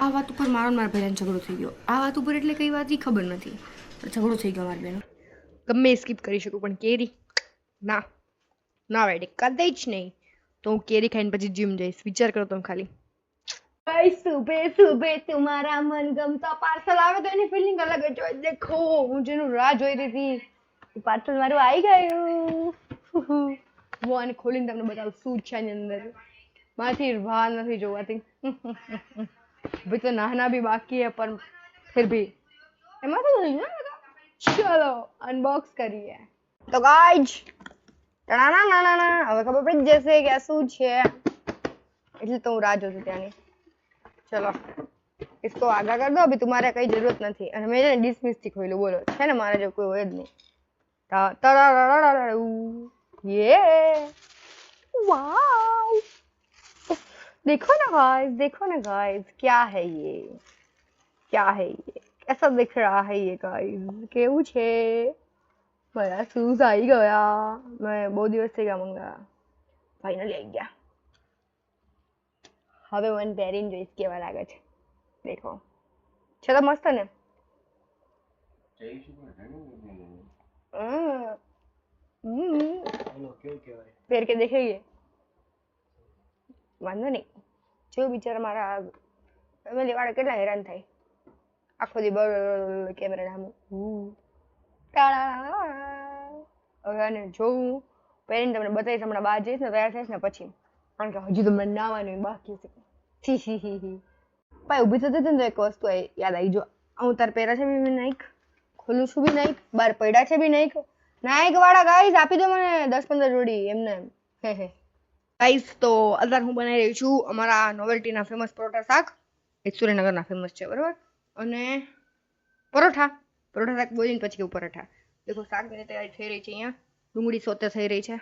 આ વાત ઉપર મારો મારા ભાઈને ઝઘડો થઈ ગયો. આ વાત ઉપર એટલે કઈ વાત એ ખબર નથી, પણ ઝઘડો થઈ ગયો મારી બેનો. ગમે સ્કીપ કરી શકું પણ કેરી ના ના રેડી કદે જ નહીં. તો હું કેરી ખાઈને પછી જીમ જઈશ. વિચાર કરો તમે ખાલી. ભાઈ સુબે સુબે તમારા મનગમતા પાર્સલ આવે તો એની ફિલિંગ અલગ જ હોય. દેખો હું જેનું રાહ જોઈ રહી હતી પાર્સલ મારું આવી ગયું. હું આને ખોલીને તમને બતાવું શું છે એની અંદર. મારાથી વાહ નથી જોવાતી. अभी तो नहाना भी बाकी है पर फिर भी એમાં તો નહીં ને. ચલો અનબોક્સ કરીએ. તો ગાઈઝ હવે ખબર પડી જશે કે આ શું છે. એટલે તો હું રાહ જોઉં છું ત્યાંની. ચલો इसको आगा कर दो. अभी तुम्हारे कई जरूरत નથી. અને મેં એને ડિસમિસ થી ખોલ્યું. બોલો છે ને મારા જો કોઈ હોય જ નહીં. ये वाओ देखो ना गाइस क्या है ये कैसा दिख रहा है ये गाइस. કેવું છે મારા શૂઝ આવી ગયા. મેં બહુ દિવસ થઈ ગયા મંગાવ્યા. ફાઇનલી આવી ગયા. હવે મને પહેરીને જોઈશ કેવા લાગે છે. દેખો છે તો મસ્ત ને. પહેર કે દેખીએ. વાંધો નહીં. જો બિચારા મારા ફેમિલી વાળા કેટલા હેરાન થાય આખો દી કેમેરા સામે. હવે આને જોઉં પહેરીને તમને બતાવીશ. હમણાં બહાર જઈશ ને તૈયાર થઈશ ને પછી, કારણ કે હજુ તમને નાવાનું બાકી છે. ભાઈ ઊભી થતી હતી ને તો એક વસ્તુ યાદ આવી. જો હું તાર પહેરા છે બી નાઈક, ખોલું છું બી નાઈક, બહાર પડ્યા છે બી નાઈક. નાઈક વાળા ગાઈસ આપી દો મને 10-15 જોડી એમને. ગાઈસ તો અત્યારે હું બનાવી રહી છું અમારા નોવેલ્ટીના ફેમસ પરોઠા શાક. એ સુરેન્દ્રનગરના ફેમસ છે બરાબર. અને પરોઠા શાક બોલીને પછી કેવું પરોઠા. દેખો શાકની તૈયારી થઈ રહી છે. અહીંયા ડુંગળી સોતે થઈ રહી છે.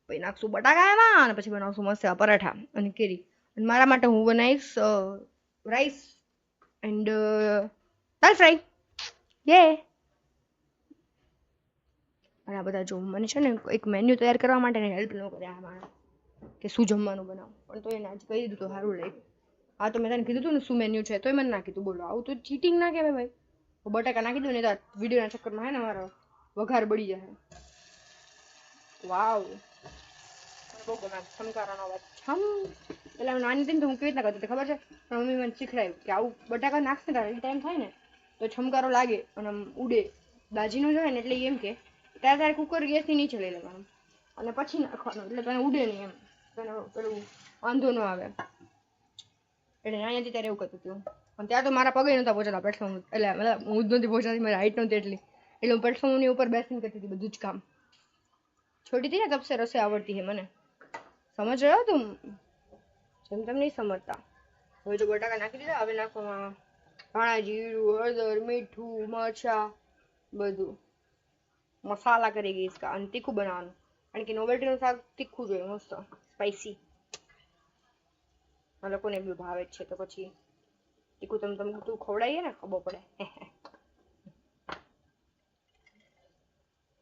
પછી નાખશું બટાકા એમાં અને પછી બનાવશું મસ્ત પરાઠા અને કેરી. અને મારા માટે હું બનાવીશ રાઈસ એન્ડ દાલ ફ્રાય. યે. અને આ બધા જો મને છે ને એક મેન્યુ તૈયાર કરવા માટે હેલ્પ ન કરે આ માણસ કે શું જમવાનું બનાવું. પણ તો એને આજે કહી દીધું તો સારું લાગ્યું. હા તો મેં તને કીધું હતું ને શું મેન્યુ છે તોય મને ના કીધું. બોલો આવું તો ચીટિંગ ના કહેવાય ભાઈ. બટાકા નાખી દઉં ને તો વિડીયોના ચક્કરમાં હે ને મારો વઘાર બળી જાય. વાવ બહુ ગમે છમકારાનો અવાજ. એટલે હું નાની હતી ને તો હું કેવી રીતના કરતી ખબર છે. પણ મમ્મી મને શીખડાવ્યું કે આવું બટાકા નાખશે ને એ ટાઈમ થાય ને તો છમકારો લાગે અને આમ ઉડે. દાજીનો જ હોય ને એટલે એમ કે ત્યારે કુકર ગેસની નીચે લઈ લેવાનું અને પછી નાખવાનું એટલે તને ઉડે નહીં એમ. તને પેલું વાંધો ન આવે. એટલે નાની ત્યારે એવું કરતું હતું. પણ ત્યાં તો મારા પગે નહોતા પહોંચતા પ્લેટફોર્મ. એટલે મતલબ હું જ નથી પહોંચાતી. મારી હાઈટ નહોતી એટલી. એટલે હું પ્લેટફોર્મની ઉપર બેસીને કરતી હતી બધું જ કામ. છોટી હતી ને તબ સે રસોઈ આવડતી છે મને. સમજ રહ્યો તું? જેમ તેમ નહીં સમજતા. હવે જો બટાકા નાખી દીધા. હવે નાખવામાં ધાણા જીરું હળદર મીઠું મરચા બધું મસાલા કરી ગઈશ. અને તીખું બનાવવાનું કારણ કે નોવેલ્ટીનું શાક તીખું જોઈએ મસ્ત સ્પાઈસી. આ લોકોને બી ભાવે જ છે તો પછી તીખું તમને તું ખવડાવીએ ને ખબર પડે.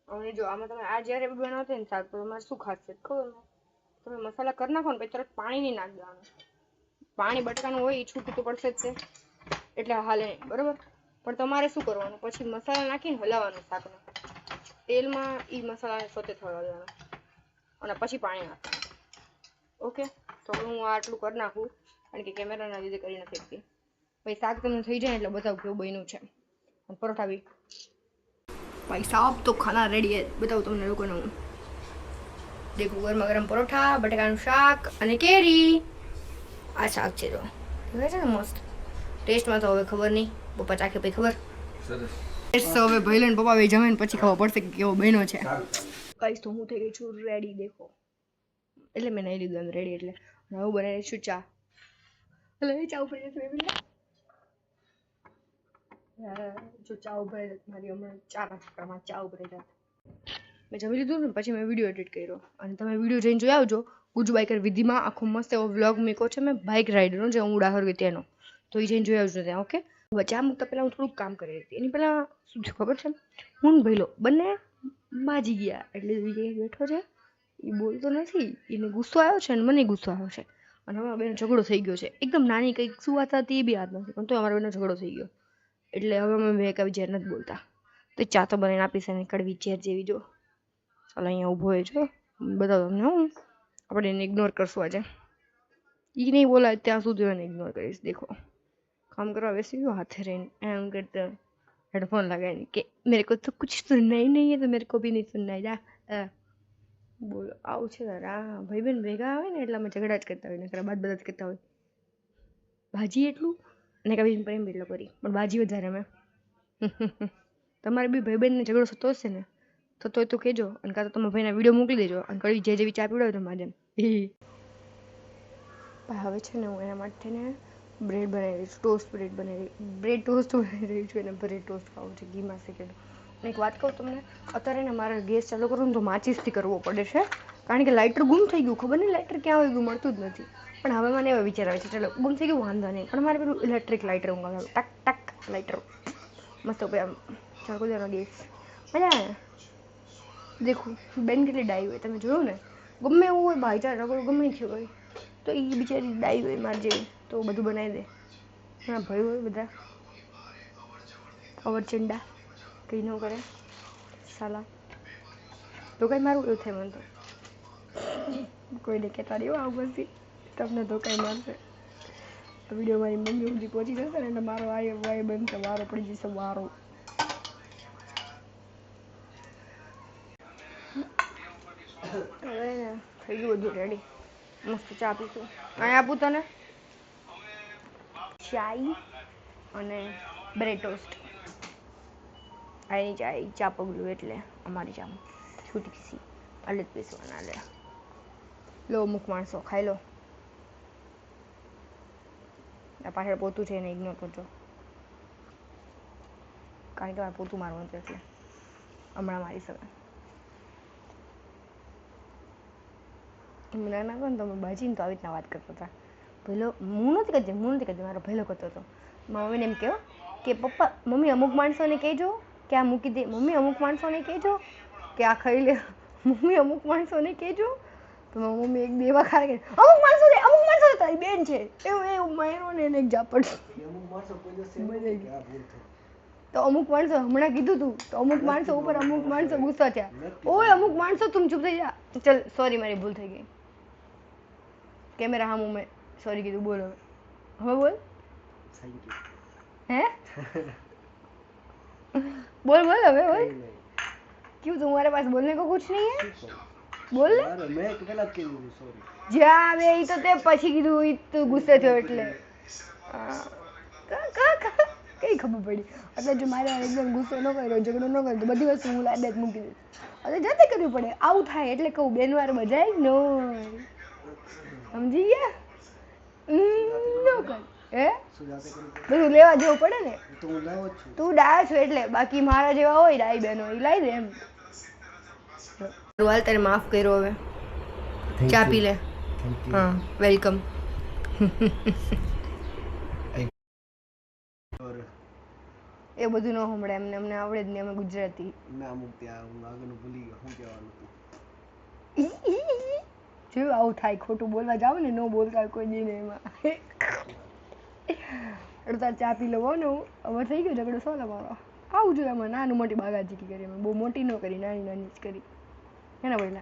અને જો આમાં તમે આ જ્યારે બી બનાવતા ને શાક તો તમારે શું ખાસિયત ખબર? તમે મસાલા કરી નાખો ને પછી તરત પાણી નહીં નાખ દેવાનું. પાણી બટાકાનું હોય એ છૂટું તો પડશે જ છે એટલે હાલે બરાબર. પણ તમારે શું કરવાનું પછી મસાલા નાખીને હલાવવાનું શાકને. તેલમાં એ મસાલાને સોતે થવા દેવાનો અને પછી પાણી નાખવાનું. ઓકે તો હું આટલું કરી નાખું કારણ કે કેમેરાના લીધે કરી નથી શકતી. પછી શાક તમને થઈ જાય એટલે બતાવું કેવું બન્યું છે. અને પરોઠા બી ભાઈ સાહેબ તો ખાના રેડી હે. બતાવું તમને લોકોને હું. દેખો ગરમા ગરમ પરોઠા બટાકાનું શાક અને કેરી. આ શાક છે જો દેખાય છે ને મસ્ત. ટેસ્ટમાં તો હવે ખબર નહીં. પપ્પા ચાખે પછી ખબર. ટેસ્ટ તો હવે ભાઈ ને પપ્પા ભાઈ જમે ને પછી ખબર પડશે કે કેવો બન્યો છે. કઈશ તો હું થઈ ગઈ છું રેડી. દેખો એટલે મેં નહીં લીધું એમ રેડી. એટલે હું બનાવી છું ચા. એટલે ચા ઉપર જો ચા ઉભરાઈ મારી હમણાં 4 ચક્કરમાં ચા ઉભરાઈ જાય. મેં જમી લીધું ને પછી મેં વિડીયો એડિટ કર્યો અને તમે વિડીયો જઈને જોઈ આવજો. ગુજુ બાઇકર વિધિમાં આખો મસ્ત એવો વ્લોગ મૂક્યો છે મેં બાઇક રાઇડનો જે હું ડાહર ગઈ તેનો. તો એ જઈને જોઈ આવજો ત્યાં. ઓકે હવે ચા મૂકતા પહેલાં હું થોડુંક કામ કરી હતી. એની પહેલાં શું થયું ખબર છે? હું ભાઈલો બંને બાજી ગયા. એટલે બેઠો છે એ બોલતો નથી. એને ગુસ્સો આવ્યો છે અને મને ગુસ્સો આવ્યો છે. અને અમારા બેનો ઝઘડો થઈ ગયો છે. એકદમ નાની કંઈક શું વાત હતી એ બી યાદ નથી, પણ તો અમારા બેનો ઝઘડો થઈ ગયો. એટલે હવે અમે બે કઈ ઝેર નથી બોલતા. તો ચા તો બનાવીને આપીશ એને, કડવી ઝેર જેવી. જો ચાલો અહીંયા ઊભો હોય છો, બધા તમને હું આપણે એને ઇગ્નોર કરશું આજે. એ નહીં બોલાય ત્યાં સુધી એને ઇગ્નોર કરીશ. દેખો काम કરવા બેસી ગયો, હાથે રહીને એમ કરતા हेडफोन लगाए कि मेरे को तो कुछ सुनना ही नहीं है तो मेरे को भी नहीं सुनना है जा. બોલો આવું છે તારા ભાઈ બેન ભેગા આવે ને એટલે અમે ઝઘડા જ કરતા હોય, નકર બાદ બધા જ કરતા હોય. ભાજી એટલું અને કવિ પ્રેમ એટલો કરી, પણ ભાજી વધારે અમે. તમારે બી ભાઈ બહેનને ઝઘડો થતો હશે ને, થતો હોય તો કહેજો, અને કાં તો તમે ભાઈના વિડીયો મોકલી દેજો, અને કડવી જે જેવી ચા પીવડાવો તમારે જેમ. હવે છે ને હું એના માટે ને બ્રેડ બનાવી રહી છું, ટોસ્ટ બ્રેડ બનાવી બ્રેડ ટોસ્ટ બનાવી રહી છું. એને બ્રેડ ટોસ્ટ ખાવું છે ઘીમાં શેકેલું. અને એક વાત કહું તમને, અત્યારે ને મારે ગેસ ચાલુ કરવું ને તો માચીસથી કરવો પડે છે, કારણ કે લાઇટર ગુમ થઈ ગયું. ખબર નહીં લાઇટર ક્યાં હોય ગયું, મળતું જ નથી. પણ હવે મને એવો વિચાર આવે છે, ચાલો ગુમ થઈ ગયું વાંધો નહીં, પણ મારે પેલું ઇલેક્ટ્રિક લાઇટર મંગાવ્યું, ટક ટક લાઇટર મસ્ત ભાઈ આમ ચાલુ દેવાનો ગેસ. મજા આવે. દેખો બેન કેટલી ડાઈ હોય, તમે જોયું ને, ગમે એવું હોય ભાઈચારા રગડું ગમે થયું હોય તો એ બિચારી ડાઈ હોય મારી જેવી, તો બધું બનાવી દે. હા ભાઈ હોય બધા અવરચંડા કંઈ ન કરે સાલા. તો કંઈ મારું એવું થાય મને તો કોઈને કહેતા નહીં આવું પછી, તમને તો કંઈ મારશે. વિડીયો મારી મમ્મી સુધી પહોંચી જશે ને એટલે મારો વાય બનશે, વારો પડી જશે વારો. હવે ને થઈ ગયું બધું રેડી, મસ્ત ચા પીશું. અહીં આપું તને ચાય અને બ્રેડ ટોસ્ટ. આની ચાય ચા પગલું એટલે અમારી ચામાં છૂટી સી એટલે જ પીસવાના. લે લો અમુક માણસો ખાઈ લો. આ પાછળ પોતું છે એને ઇગ્નોર કરજો, કારણ કે મારે પોતું મારવાનું છે એટલે હમણાં મારી શકે. ના ના કહો ને તમે બાજીને તો આવી રીતના વાત કરતા હતા. ભેલો હું નથી કરતી, મારો ભેલો કરતો હતો. મારા મમ્મીને એમ કહો કે પપ્પા મમ્મી અમુક માણસોને કહેજો કે આ મૂકી દે, મમ્મી અમુક માણસોને કહેજો કે આ ખાઈ લે, મમ્મી અમુક માણસોને કહેજો. તો મારી મમ્મી એક દેવા ખાય કે અમુક માણસો તારી બેન છે એવું માર્યો ને એને એક ઝાપડ. તો અમુક માણસો હમણાં કીધું તું, તો અમુક માણસો ઉપર અમુક માણસો ગુસ્સા થયા. ઓય અમુક માણસો તું ચૂપ થઈ જા. ચલ સોરી મારી ભૂલ થઈ ગઈ. કેમેરા હા મેં सॉरी की तू बोल हमें बोल हैं बोल बोल हमें बोल क्यों तुम्हारे पास बोलने को कुछ नहीं है बोल ले मैं પહેલા જ કીધું સોરી જા બે ઈ તો તે પછી કીધું ઈ તું ગુસ્સે થયો એટલે કઈ ખબર પડી એટલે જો મારે એકદમ ગુસ્સો ન કર્યો ઝઘડો ન કર્યો તો બધી વસ્તુ હું લાડે જ મૂકી દઈશ એટલે જાતે કરવી પડે આવું થાય એટલે કહું બેન વાર બજાય નો સમજી ગયા નો કર હે બધું લેવા જવું પડે ને તું ડાય છો એટલે બાકી મારા જેવા હોય ડાઈ બેનો ઈ લાવી દે એમ રોલ તારે માફ કર્યો હવે ચા પી લે હા વેલકમ એ બધું ન હમણે એમને અમને આવડે જ નહીં અમે ગુજરાતી ના અમુક ત્યાં હું આગળનું ભૂલી ગયો શું કહેવાનું હતું જો આવું થાય ખોટું બોલવા જાવ ને ન બોલતા કોઈ દી ને એમાં અડધા ચા પી લો ને હું હવે થઈ ગયો ઝઘડો શું મારો આવું જોઈએ એમાં નાનું મોટી બાગાજી કરી અમે બહુ મોટી ન કરી નાની નાની જ કરી है ना बोला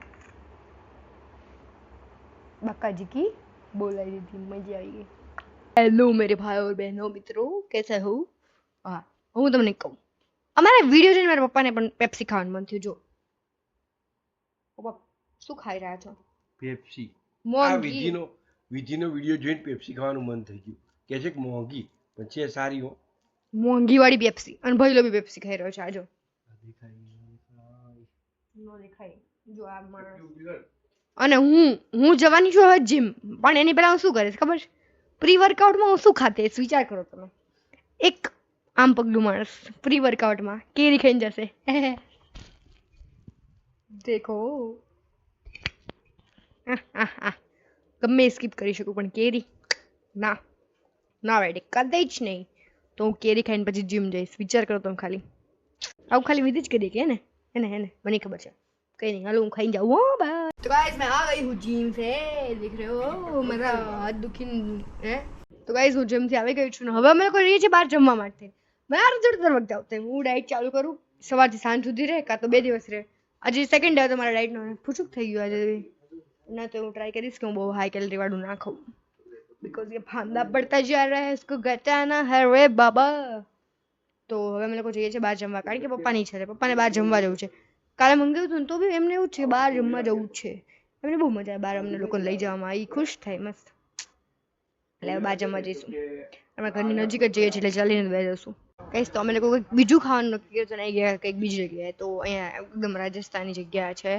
बक्का जी की बोलाई दी थी मजा आई गई हेलो मेरे भाई और बहनों मित्रों कैसे हो हाँ હું તમને કહું અમારા વિડીયો જોઈને મારા પપ્પાને પણ પેપ્સી ખાવાનું મન થયું જો પપ્પા શું ખાઈ રહ્યા છો પેપ્સી મોંઘી વિધિનો વિડીયો જોઈને પેપ્સી ખાવાનું મન થઈ ગયું કે છે કે મોંઘી પણ છે સારી હો મોંઘી વાળી પેપ્સી અને ભાઈલો બી પેપ્સી ખાઈ રહ્યો છે આજો નો દેખાય જો આ માણસ અને હું જવાની છું હવે જીમ પણ એની પહેલા હું શું કરીશ ખબર છે પ્રી વર્કઆઉટમાં હું શું ખાતે વિચાર કરો તમે એક આમ પગલું માણસ પ્રી વર્કઆઉટમાં કેરી ખાઈને જશે દેખો ગમે સ્કીપ કરી શકું પણ કેરી ના ના રેડી કદાચ જ નહીં તો હું કેરી ખાઈને પછી જીમ જઈશ વિચાર કરો તમે ખાલી આવું ખાલી વિધિ જ કરી કે ને એને મને ખબર છે કઈ નહીં હાલો હું ખાઈને જાઉં હો બાય तो गाइस मैं आ गई हूँ जिम से देख रहे हो मेरा हाथ दुखी है તો ગાઈસ હું જીમ થી આવી ગઈ છું ને હવે અમે લોકો જઈએ છીએ બહાર જમવા માટે મારે દર વખતે આવતે હું ડાયટ ચાલુ કરું સવારથી સાંજ સુધી રહે કાં તો 2 દિવસ રહે આજે સેકન્ડ ડે હતો મારા ડાયટ નો ફૂચુક થઈ ગયું આજે ના તો હું ટ્રાય કરીશ કે હું બહુ હાઈ કેલરી વાળું ના ખાઉં बिकॉज ये फांदा पड़ता जा रहा है इसको घटाना है रे बाबा તો હવે અમે લોકો જઈએ છીએ બહાર જમવા કારણ કે પપ્પા ની છે પપ્પાને બહાર જમવા જવું છે કાલે મંગાવ્યું હતું ને તો બી એમને એવું છે બહાર જમવા જવું છે એમને બહુ મજા આવે બહાર અમને લોકોને લઈ જવામાં એ ખુશ થાય મસ્ત એટલે બહાર જમવા જઈશું અમે ઘરની નજીક જ જઈએ છીએ એટલે ચાલીને બે જશું કહીશ તો અમે લોકો કંઈક બીજું ખાવાનું નક્કી કર્યું તો નહીં ગયા કંઈક બીજી જગ્યાએ તો અહીંયા એકદમ રાજસ્થાની જગ્યા છે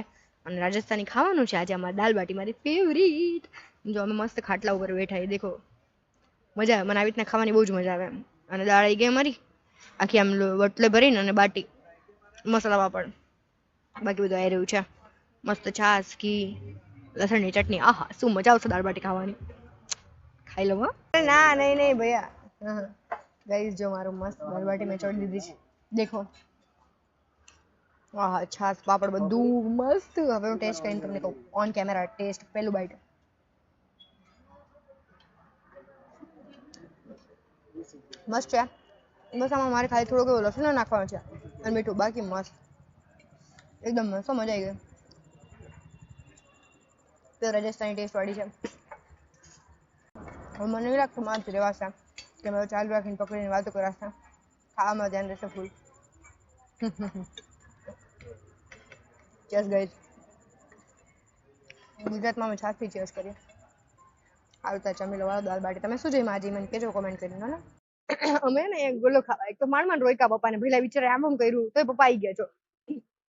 અને રાજસ્થાની ખાવાનું છે આજે અમારી દાલ બાટી મારી ફેવરિટ જો અમે મસ્ત ખાટલા ઉપર બેઠા એ દેખો મજા આવે મને આવી રીતના ખાવાની બહુ જ મજા આવે અને દાળ આવી ગઈ અમારી આખી આમ વટલે ભરીને અને બાટી મસાલા પાપડ બાકી બધું આવી રહ્યું છે મસ્ત છાશ ઘી લસણની ચટણી આહા શું મજા આવશે દાળ બાટી ખાવાની ખાઈ લો ના નહીં ભૈયા ગાઈસ જો મારું મસ્ત દાળ બાટી મેં ચોડી દીધી છે દેખો આહા છાશ પાપડ બધું મસ્ત હવે હું ટેસ્ટ કરીને તમને કહું ઓન કેમેરા ટેસ્ટ પહેલું બાઈટ મસ્ત છે બસ આમાં મારે ખાલી થોડુંક એવું લસણ નાખવાનું છે અને મીઠું બાકી મસ્ત એકદમ મસ્ત મજા આવી ગઈ તો રાજસ્થાની ટેસ્ટ વાળી છે હવે મને નહીં લાગતું મારથી રહેવાશે કે મેં ચાલુ રાખીને પકડીને વાતો કરાશે ખાવામાં ધ્યાન રહેશે ફૂલ ચેસ ગાઈસ ગુજરાતમાં અમે છાસથી ચેસ કરીએ આવતા જમી લો દાળ બાટી તમે શું જોઈ માજી મને કહેજો કોમેન્ટ કરીને ને અમે ને એક ગોલો ખાવા એક તો માંડ રોયકા પપ્પાને ભઈલા વિચારે આમ કર્યું તોય પપ્પા આવી ગયા છો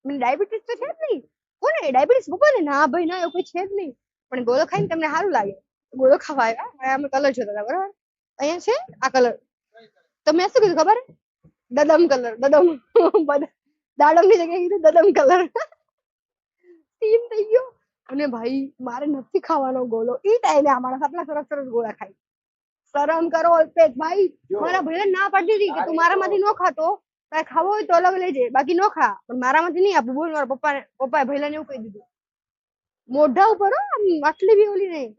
મને ડાયાબિટીસ તો છે જ નહીં કોને ડાયાબિટીસ પપ્પાને ના ભાઈ ના એવું કોઈ છે જ નહીં પણ ગોળો ખાઈને તમને સારું લાગે ગોળો ખાવા આવ્યા અમે કલર જોતા હતા બરાબર અહીંયા છે આ કલર તો મેં શું કીધું ખબર દદમ કલર દદમ દાડમ ની જગ્યાએ કીધું દદમ કલર ટીમ થઈ ગયો અને ભાઈ મારે નથી ખાવાનો ગોળો ઈ ટાઈમે અમારા આટલા સરસ સરસ ગોળા ખાય શરમ કરો અલ્પેશ ભાઈ મારા ભાઈ ના પાડી દીધી કે તું મારામાંથી ન ખાતો તારે ખાવો હોય તો અલગ લઈ જાય બાકી ન ખા પણ મારામાંથી નહીં આપું બોલ મારા પપ્પાએ ભઈલાને એવું કહી દીધું મોઢા ઉપર આટલી બી ઓલી નહીં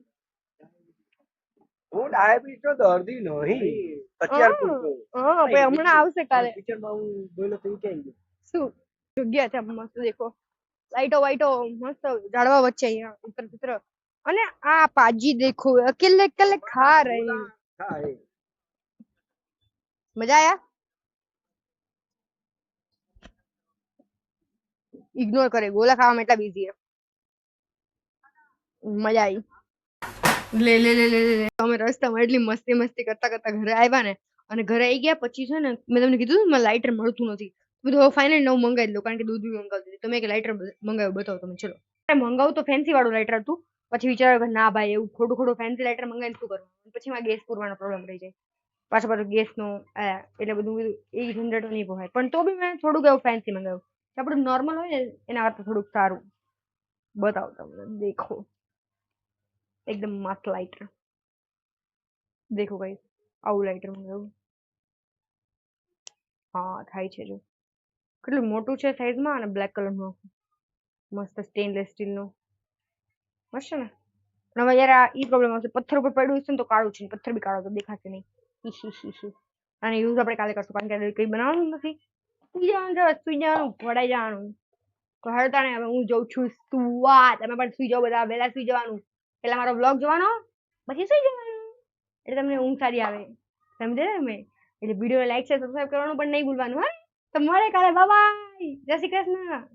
હું ડાયાબિટીસ નો દર્દી નહીં અત્યાર પૂરતો હા ભાઈ હમણાં આવશે કાલે પિક્ચરમાં હું બોલો તો ઈ ક્યાં ગયો શું જગ્યા છે મસ્ત દેખો લાઈટો વાઈટો મસ્ત ઝાડવા વચ્ચે અહીંયા ઉતર ઉતર અને આ પાજી દેખો અકેલે અકેલે ખા રહી હા એ મજા આયા ઇગ્નોર કરે ગોલા ખાવામાં એટલા બીઝી છે મજા આવી લે લે લે લે લે અમે રસ્તામાં એટલી મસ્તી મસ્તી કરતા કરતા ઘરે આવ્યા ને અને ઘરે આવી ગયા પછી છે ને મેં તમને કીધું મને લાઇટર મળતું નથી બધું ફાઇનલ નવું મંગાવી લો કારણ કે દૂધ બી મંગાવતી હતી તો મેં એક લાઇટર મંગાવ્યું બતાવો તમે ચલો મંગાવું તો ફેન્સી વાળું લાઇટર હતું પછી વિચાર્યું કે ના ભાઈ એવું ખોટું ફેન્સી લાઇટર મંગાવીને શું કરવું પછી માં ગેસ પૂરવાનો પ્રોબ્લેમ રહી જાય પાછો ગેસનો એટલે બધું એ ઝંઝટ નહીં પોહાય પણ તો બી મેં થોડુંક એવું ફેન્સી મંગાવ્યું આપણું નોર્મલ હોય ને એના કરતાં થોડુંક સારું બતાવો તમને દેખો एकदम मस्त लाइटर देखो गाइस આવું લાઇટર મંગાવ્યું હા થાય છે જો કેટલું મોટું છે સાઈઝમાં અને બ્લેક કલરનું મસ્ત સ્ટેનલેસ સ્ટીલનું મસ્ત છે ને પણ હવે યાર આ ઈ પ્રોબ્લેમ આવશે પથ્થર ઉપર પડ્યું છે ને તો કાળું છે પથ્થર બી કાળો તો દેખાશે નહીં અને યુઝ આપણે કાલે કરશું કારણ કે કંઈ બનાવવાનું નથી સુઈ જવાનું વડાઈ જવાનું તો હળતાણે હવે હું જઉં છું સુવા તમે પણ સુઈ જાઓ બધા વહેલા સુઈ જવાનું પેલા મારો બ્લોગ જોવાનો પછી સુઈ જવાનું એટલે તમને ઊંઘ સારી આવે સમજે ને મેં એટલે વિડીયો લાઈક છે સબસ્ક્રાઇબ કરવાનું પણ નહીં ભૂલવાનું હા તો મળે કાલે બાય જય શ્રી કૃષ્ણ